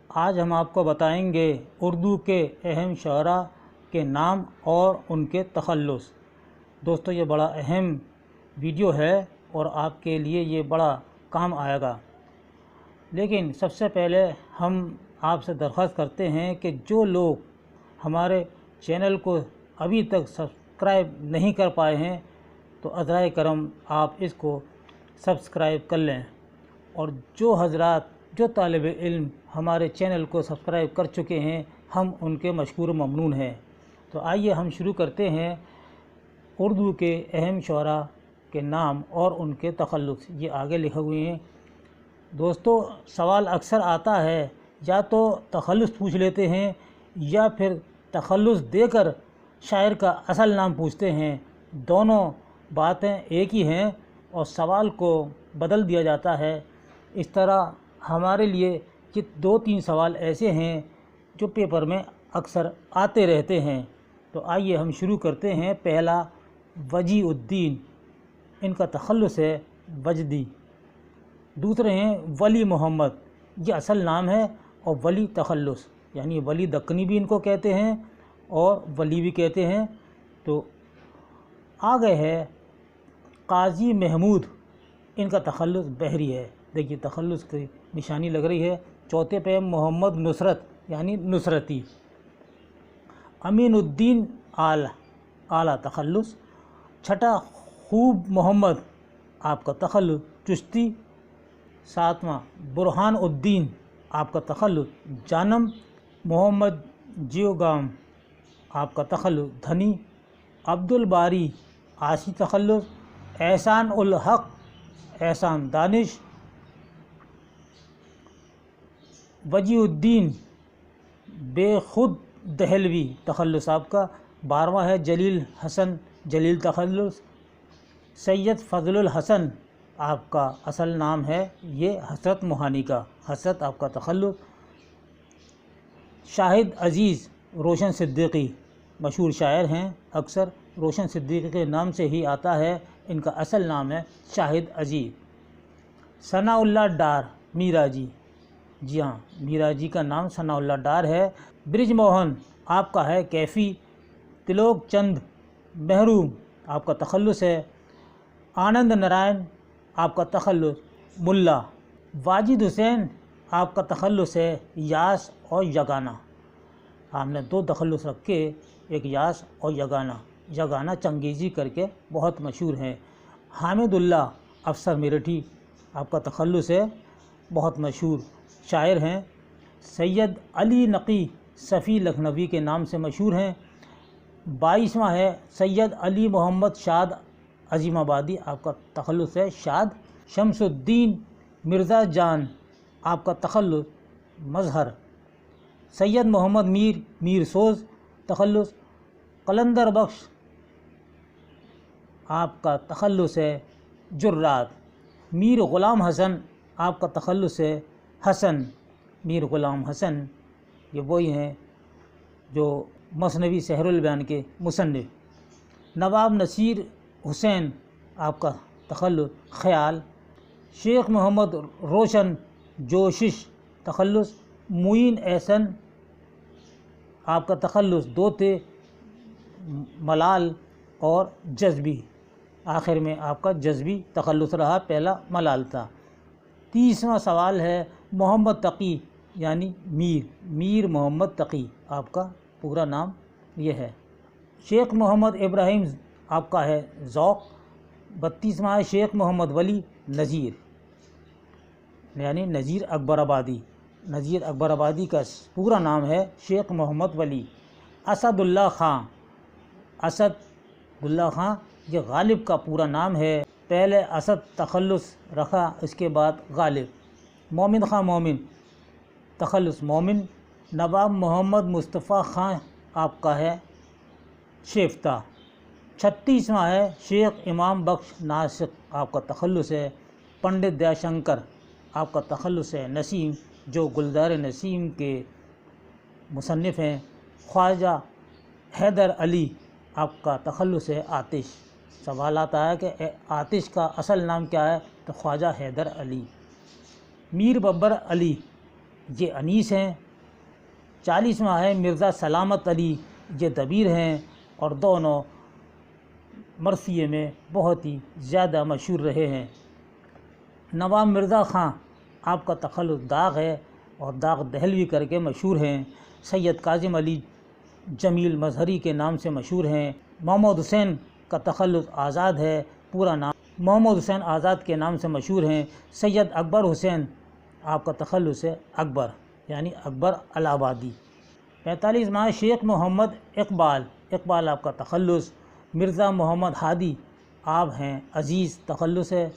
آج ہم آپ کو بتائیں گے اردو کے اہم شعراء کے نام اور ان کے تخلص۔ دوستو یہ بڑا اہم ویڈیو ہے اور آپ کے لیے یہ بڑا کام آئے گا، لیکن سب سے پہلے ہم آپ سے درخواست کرتے ہیں کہ جو لوگ ہمارے چینل کو ابھی تک سبسکرائب نہیں کر پائے ہیں تو عذرائے کرم آپ اس کو سبسکرائب کر لیں، اور جو حضرات جو طالب علم ہمارے چینل کو سبسکرائب کر چکے ہیں ہم ان کے مشکور ممنون ہیں۔ تو آئیے ہم شروع کرتے ہیں اردو کے اہم شعراء کے نام اور ان کے تخلص۔ یہ آگے لکھے ہوئے ہیں۔ دوستو سوال اکثر آتا ہے، یا تو تخلص پوچھ لیتے ہیں یا پھر تخلص دے کر شاعر کا اصل نام پوچھتے ہیں۔ دونوں باتیں ایک ہی ہیں اور سوال کو بدل دیا جاتا ہے۔ اس طرح ہمارے لیے یہ 2-3 سوال ایسے ہیں جو پیپر میں اکثر آتے رہتے ہیں۔ تو آئیے ہم شروع کرتے ہیں۔ پہلا وجی الدین، ان کا تخلص ہے وجدی۔ دوسرے ہیں ولی محمد، یہ اصل نام ہے اور ولی تخلص، یعنی ولی دکنی بھی ان کو کہتے ہیں اور ولی بھی کہتے ہیں۔ تو آگے ہے قاضی محمود، ان کا تخلص بحری ہے۔ دیکھیے تخلص کی نشانی لگ رہی ہے۔ چوتھے پہ محمد نصرت، یعنی نصرتی۔ امین الدین اعلیٰ تخلص۔ چھٹا خوب محمد، آپ کا تخلص چشتی۔ ساتواں برہان الدین، آپ کا تخلص جانم۔ محمد جیوگام، آپ کا تخلص دھنی۔ عبد الباری عاصی تخلص۔ احسان الحق احسان دانش۔ وجی الدین بے خود دہلوی تخلص آپ کا۔ 12واں ہے جلیل حسن جلیل تخلص۔ سید فضل الحسن، آپ کا اصل نام ہے یہ حسرت موہانی کا، حسرت آپ کا تخلص۔ شاہد عزیز روشن صدیقی، مشہور شاعر ہیں، اکثر روشن صدیقی کے نام سے ہی آتا ہے، ان کا اصل نام ہے شاہد عزیز۔ ثناء اللہ ڈار میرا جی، جی ہاں میرا جی کا نام ثناء اللہ ڈار ہے۔ برج موہن، آپ کا ہے کیفی۔ تلوک چند محروم، آپ کا تخلص ہے۔ آنند نارائن، آپ کا تخلص ملا۔ واجد حسین، آپ کا تخلص ہے یاس اور یگانہ۔ آپ نے 2 تخلص رکھے، ایک یاس اور یگانہ۔ یگانہ چنگیزی کر کے بہت مشہور ہیں۔ حامد اللہ افسر میرٹھی، آپ کا تخلص ہے، بہت مشہور شاعر ہیں۔ سید علی نقی صفی لکھنوی کے نام سے مشہور ہیں۔ 22واں ہے سید علی محمد شاد عظیم آبادی، آپ کا تخلص ہے شاد۔ شمس الدین مرزا جان، آپ کا تخلص مظہر۔ سید محمد میر سوز تخلص۔ قلندر بخش، آپ کا تخلص ہے جرات۔ میر غلام حسن، آپ کا تخلص ہے حسن۔ میر غلام حسن یہ وہی ہیں جو مثنوی سحر البیان کے مصنف۔ نواب نصیر حسین، آپ کا تخلص خیال۔ شیخ محمد روشن جوشش تخلص۔ معین احسن، آپ کا تخلص دوتے ملال اور جذبی، آخر میں آپ کا جذبی تخلص رہا، پہلا ملال تھا۔ 30واں سوال ہے محمد تقی، یعنی میر محمد تقی، آپ کا پورا نام یہ ہے۔ شیخ محمد ابراہیم، آپ کا ہے ذوق۔ 32واں ہے شیخ محمد ولی نذیر، یعنی نذیر اکبر آبادی۔ نذیر اکبر آبادی کا پورا نام ہے شیخ محمد ولی۔ اسد اللہ خان، اسد اللہ خان یہ غالب کا پورا نام ہے، پہلے اسد تخلص رکھا اس کے بعد غالب۔ مومن خان مومن تخلص مومن۔ نواب محمد مصطفیٰ خان، آپ کا ہے شیفتہ۔ 36واں ہے شیخ امام بخش ناسک، آپ کا تخلص ہے۔ پنڈت دیا شنکر، آپ کا تخلص ہے نسیم، جو گلزار نسیم کے مصنف ہیں۔ خواجہ حیدر علی، آپ کا تخلص ہے آتش۔ سوال آتا ہے کہ آتش کا اصل نام کیا ہے، تو خواجہ حیدر علی۔ میر ببر علی، یہ انیس ہیں۔ 40واں ہے مرزا سلامت علی، یہ دبیر ہیں اور دونوں مرثیے میں بہت ہی زیادہ مشہور رہے ہیں۔ نواب مرزا خان، آپ کا تخلص داغ ہے اور داغ دہلوی کر کے مشہور ہیں۔ سید کاظم علی جمیل مظہری کے نام سے مشہور ہیں۔ محمد حسین کا تخلص آزاد ہے، پورا نام محمد حسین آزاد کے نام سے مشہور ہیں۔ سید اکبر حسین، آپ کا تخلص ہے اکبر، یعنی اکبر الہ آبادی۔ 45واں شیخ محمد اقبال آپ کا تخلص۔ مرزا محمد ہادی، آپ ہیں عزیز، تخلص ہے۔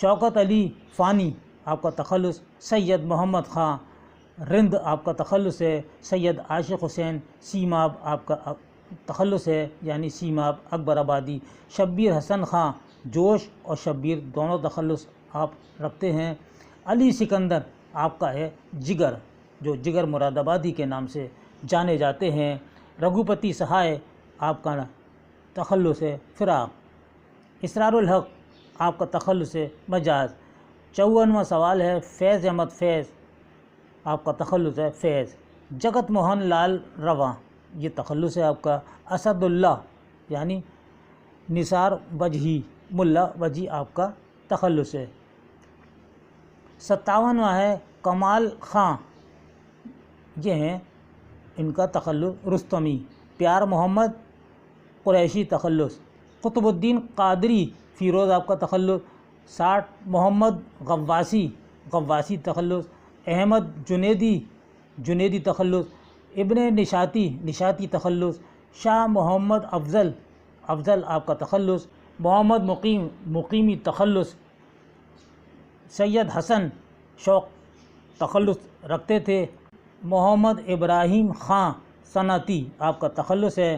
شوکت علی فانی، آپ کا تخلص۔ سید محمد خان رند، آپ کا تخلص ہے۔ سید عاشق حسین سیماب، آپ کا تخلص ہے، یعنی سیماب اکبر آبادی۔ شبیر حسن خان، جوش اور شبیر دونوں تخلص آپ رکھتے ہیں۔ علی سکندر، آپ کا ہے جگر، جو جگر مراد آبادی کے نام سے جانے جاتے ہیں۔ رگھوپتی سہائے، آپ کا تخلص ہے فراق۔ اسرار الحق، آپ کا تخلص ہے مجاز۔ 54واں سوال ہے فیض احمد فیض، آپ کا تخلص ہے فیض۔ جگت موہن لال رواں، یہ تخلص ہے آپ کا۔ اسد اللہ، یعنی نثار وجہی، ملا وجہی آپ کا تخلص ہے۔ 57واں ہے کمال خان، یہ ہیں ان کا تخلص رستمی۔ پیار محمد قریشی، تخلص۔ قطب الدین قادری فیروز، آپ کا تخلص۔ 60 محمد غواسی تخلص۔ احمد جنیدی تخلص۔ ابن نشاطی تخلص۔ شاہ محمد افضل آپ کا تخلص۔ محمد مقیمی تخلص۔ سید حسن شوق تخلص رکھتے تھے۔ محمد ابراہیم خان صنعتی، آپ کا تخلص ہے۔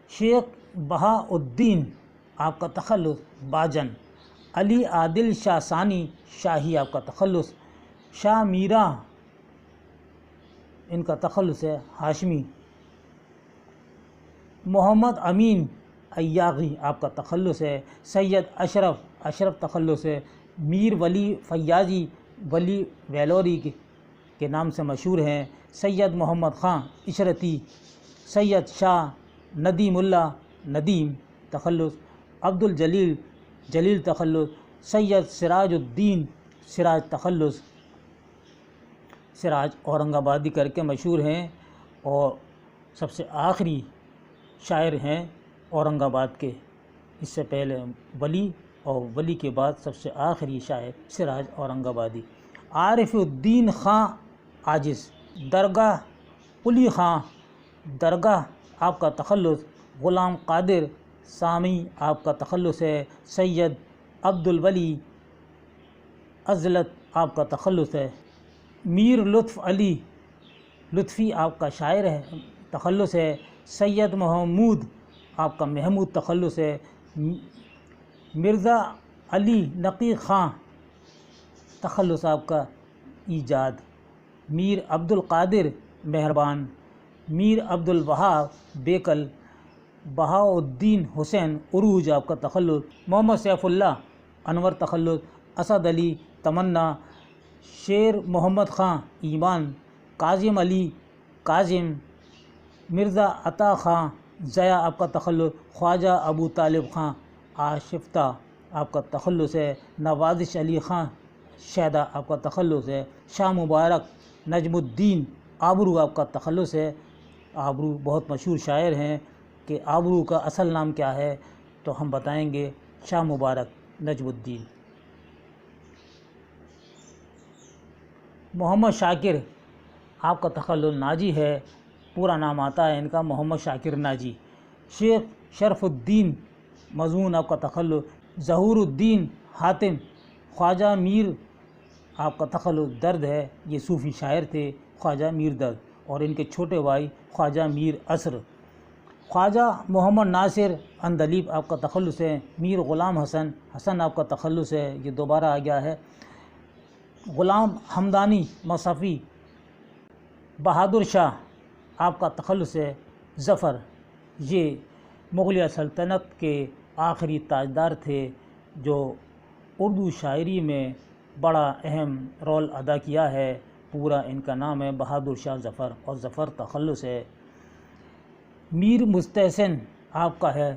شیخ بہاء الدین، آپ کا تخلص باجن۔ علی عادل شاہ ثانی شاہی، آپ کا تخلص۔ شاہ میرا، ان کا تخلص ہے ہاشمی۔ محمد امین ایاغی، آپ کا تخلص ہے۔ سید اشرف تخلص ہے۔ میر ولی فیاضی، ولی ویلوری کے نام سے مشہور ہیں۔ سید محمد خان عشرتی۔ سید شاہ ندیم اللہ ندیم، تخلص۔ عبد الجلیل تخلص۔ سید سراج الدین سراج، تخلص۔ سراج اورنگ آبادی کر کے مشہور ہیں اور سب سے آخری شاعر ہیں اورنگ آباد کے۔ اس سے پہلے ولی اور ولی کے بعد سب سے آخری شاعر سراج اورنگ آبادی۔ عارف الدین خان عاجز، درگاہ قلی خان، درگاہ آپ کا تخلص۔ غلام قادر سامی، آپ کا تخلص ہے۔ سید عبد الولی عزلت، آپ کا تخلص ہے۔ میر لطف علی لطفی، آپ کا شاعر ہے، تخلص ہے۔ سید محمود، آپ کا محمود، تخلص ہے۔ مرزا علی نقی خان، تخلص آپ کا ایجاد۔ میر عبد القادر مہربان۔ میر عبد الوہاب بیکل۔ بہاء الدین حسین عروج، آپ کا تخلص۔ محمد سیف اللہ انور، تخلص۔ اسد علی تمنا۔ شیر محمد خان ایمان۔ کاظم علی کاظم۔ مرزا عطا خان ضیاء، آپ کا تخلص۔ خواجہ ابو طالب خان آشفتہ، آپ کا تخلص ہے۔ نوازش علی خان شیدا، آپ کا تخلص ہے۔ شاہ مبارک نجم الدین آبرو، آپ کا تخلص ہے۔ آبرو بہت مشہور شاعر ہیں کہ آبرو کا اصل نام کیا ہے، تو ہم بتائیں گے شاہ مبارک نجم الدین۔ محمد شاکر، آپ کا تخلص ناجی ہے، پورا نام آتا ہے ان کا محمد شاکر ناجی۔ شیخ شرف الدین مضمون، آپ کا تخلص۔ ظہور الدین حاتم خواجہ میر، آپ کا تخلص درد ہے، یہ صوفی شاعر تھے خواجہ میر درد، اور ان کے چھوٹے بھائی خواجہ میر عصر۔ خواجہ محمد ناصر اندلیب، آپ کا تخلص ہے۔ میر غلام حسن آپ کا تخلص ہے، یہ دوبارہ آ گیا ہے۔ غلام حمدانی مصفی۔ بہادر شاہ، آپ کا تخلص ہے ظفر، یہ مغلیہ سلطنت کے آخری تاجدار تھے جو اردو شاعری میں بڑا اہم رول ادا کیا ہے پورا ان کا نام ہے بہادر شاہ ظفر، اور ظفر تخلص ہے۔ میر مستحسن آپ کا ہے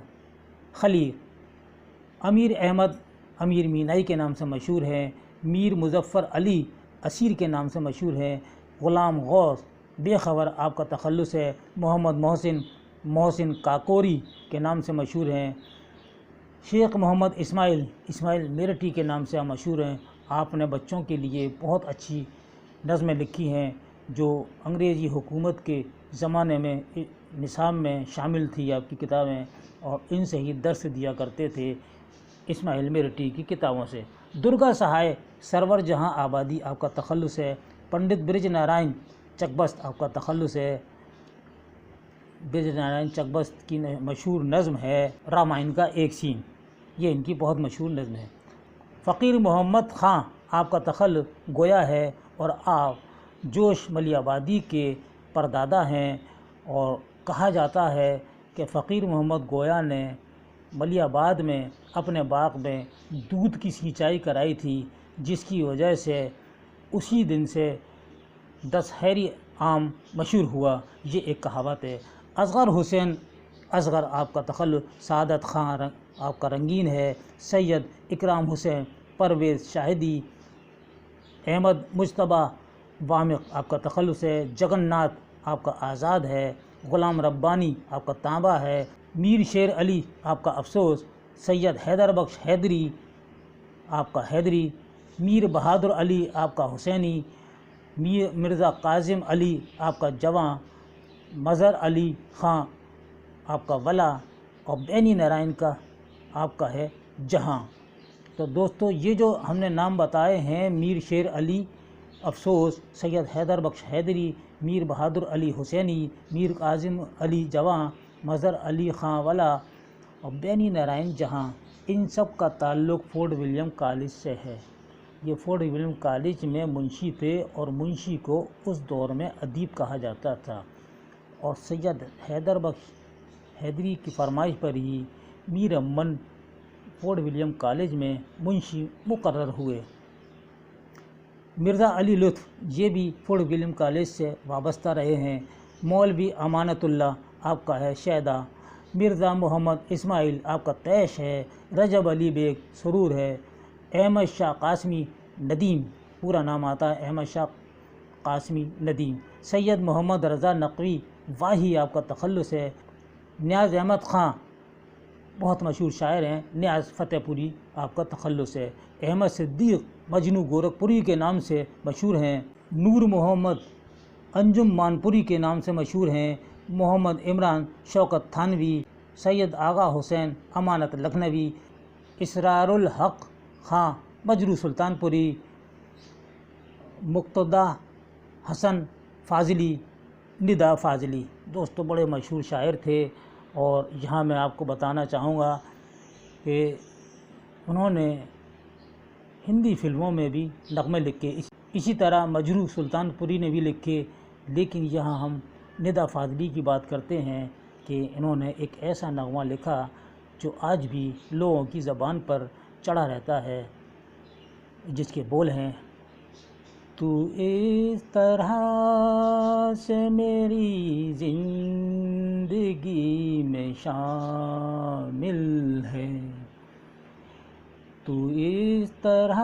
خلیق۔ امیر احمد امیر مینائی کے نام سے مشہور ہے۔ میر مظفر علی اسیر کے نام سے مشہور ہے۔ غلام غوث بے خبر آپ کا تخلص ہے۔ محمد محسن کاکوری کے نام سے مشہور ہیں۔ شیخ محمد اسماعیل میرٹھی کے نام سے مشہور ہیں۔ آپ نے بچوں کے لیے بہت اچھی نظمیں لکھی ہیں جو انگریزی حکومت کے زمانے میں نصاب میں شامل تھی آپ کی کتابیں، اور ان سے ہی درس دیا کرتے تھے اسماعیل میرٹھی کی کتابوں سے۔ درگا سہائے سرور جہاں آبادی آپ کا تخلص ہے۔ پنڈت برج نارائن چکبست آپ کا تخلص ہے۔ برج نارائن چکبست کی مشہور نظم ہے رامائن کا ایک سین، یہ ان کی بہت مشہور نظم ہے۔ فقیر محمد خان آپ کا تخلص گویا ہے، اور آپ جوش ملی آبادی کے پردادا ہیں، اور کہا جاتا ہے کہ فقیر محمد گویا نے ملی آباد میں اپنے باغ میں دودھ کی سینچائی کرائی تھی، جس کی وجہ سے اسی دن سے دسہری عام مشہور ہوا، یہ ایک کہاوت ہے۔ اصغر حسین اصغر آپ کا تخلص سعادت خان آپ کا رنگین ہے۔ سید اکرام حسین پرویز شاہدی احمد مجتبیٰ وامق آپ کا تخلص ہے۔ جگن ناتھ آپ کا آزاد ہے۔ غلام ربانی آپ کا تانبا ہے۔ میر شیر علی آپ کا افسوس۔ سید حیدر بخش حیدری آپ کا حیدری۔ میر بہادر علی آپ کا حسینی۔ مرزا کاظم علی آپ کا جواں۔ مظہر علی خان آپ کا ولا، اور بینی نارائن کا آپ کا ہے جہاں۔ تو دوستو یہ جو ہم نے نام بتائے ہیں، میر شیر علی افسوس، سید حیدر بخش حیدری، میر بہادر علی حسینی، میر کاظم علی جواں، مظہر علی خان ولا، اور بینی نارائن جہاں، ان سب کا تعلق فورٹ ولیم کالج سے ہے۔ یہ فورٹ ولیم کالج میں منشی تھے، اور منشی کو اس دور میں ادیب کہا جاتا تھا، اور سید حیدر بخش حیدری کی فرمائش پر ہی میر امن فورٹ ولیم کالج میں منشی مقرر ہوئے۔ مرزا علی لطف یہ بھی فورٹ ولیم کالج سے وابستہ رہے ہیں۔ مولوی امانت اللہ آپ کا ہے شیدا۔ مرزا محمد اسماعیل آپ کا تیش ہے۔ رجب علی بیگ سرور ہے۔ احمد شاہ قاسمی ندیم پورا نام آتا ہے احمد شاہ قاسمی ندیم۔ سید محمد رضا نقوی واہی آپ کا تخلص ہے۔ نیاز احمد خان بہت مشہور شاعر ہیں، نیاز فتح پوری آپ کا تخلص ہے۔ احمد صدیق مجنو گورکھپوری کے نام سے مشہور ہیں۔ نور محمد انجم مانپوری کے نام سے مشہور ہیں۔ محمد عمران شوکت تھانوی، سید آغا حسین امانت لکھنوی، اسرار الحق خان مجرو سلطان پوری، مقتدا حسن فاضلی، ندا فاضلی، دوستو بڑے مشہور شاعر تھے۔ اور یہاں میں آپ کو بتانا چاہوں گا کہ انہوں نے ہندی فلموں میں بھی نغمے لکھے، اسی طرح مجرو سلطان پوری نے بھی لکھے، لیکن یہاں ہم ندا فاضلی کی بات کرتے ہیں کہ انہوں نے ایک ایسا نغمہ لکھا جو آج بھی لوگوں کی زبان پر چڑھا رہتا ہے، جس کے بول ہیں: تو اس طرح سے میری زندگی میں شامل ہے، تو اس طرح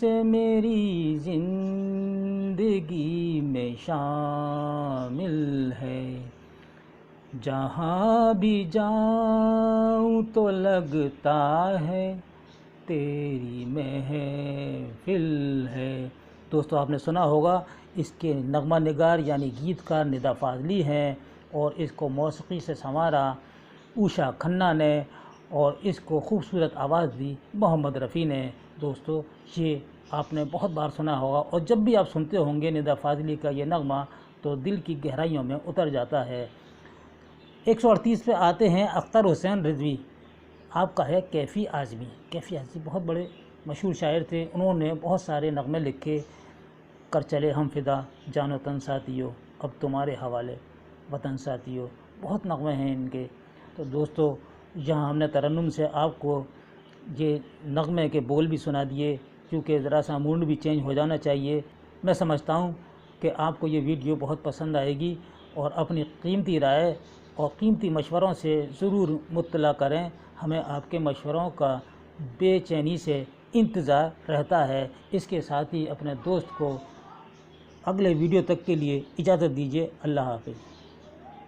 سے میری زندگی میں شامل ہے، جہاں بھی جاؤں تو لگتا ہے تیری محفل ہے۔ دوستو آپ نے سنا ہوگا اس کے نغمہ نگار یعنی گیت کار ندا فاضلی ہیں، اور اس کو موسیقی سے سنوارا اوشا کھنہ نے، اور اس کو خوبصورت آواز دی محمد رفیع نے۔ دوستو یہ آپ نے بہت بار سنا ہوگا، اور جب بھی آپ سنتے ہوں گے ندا فاضلی کا یہ نغمہ تو دل کی گہرائیوں میں اتر جاتا ہے۔ 138 پہ آتے ہیں اختر حسین رضوی، آپ کا ہے کیفی اعظمی۔ کیفی اعظمی بہت بڑے مشہور شاعر تھے، انہوں نے بہت سارے نغمے لکھے، کر چلے ہم فدا، جان و تن ساتھیو، اب تمہارے حوالے وطن ساتھیو، بہت نغمے ہیں ان کے۔ تو دوستو یہاں ہم نے ترنم سے آپ کو یہ نغمے کے بول بھی سنا دیے، کیونکہ ذرا سا موڈ بھی چینج ہو جانا چاہیے۔ میں سمجھتا ہوں کہ آپ کو یہ ویڈیو بہت پسند آئے گی، اور اپنی قیمتی رائے اور قیمتی مشوروں سے ضرور مطلع کریں۔ ہمیں آپ کے مشوروں کا بے چینی سے انتظار رہتا ہے۔ اس کے ساتھ ہی اپنے دوست کو اگلے ویڈیو تک کے لیے اجازت دیجیے۔ اللہ حافظ۔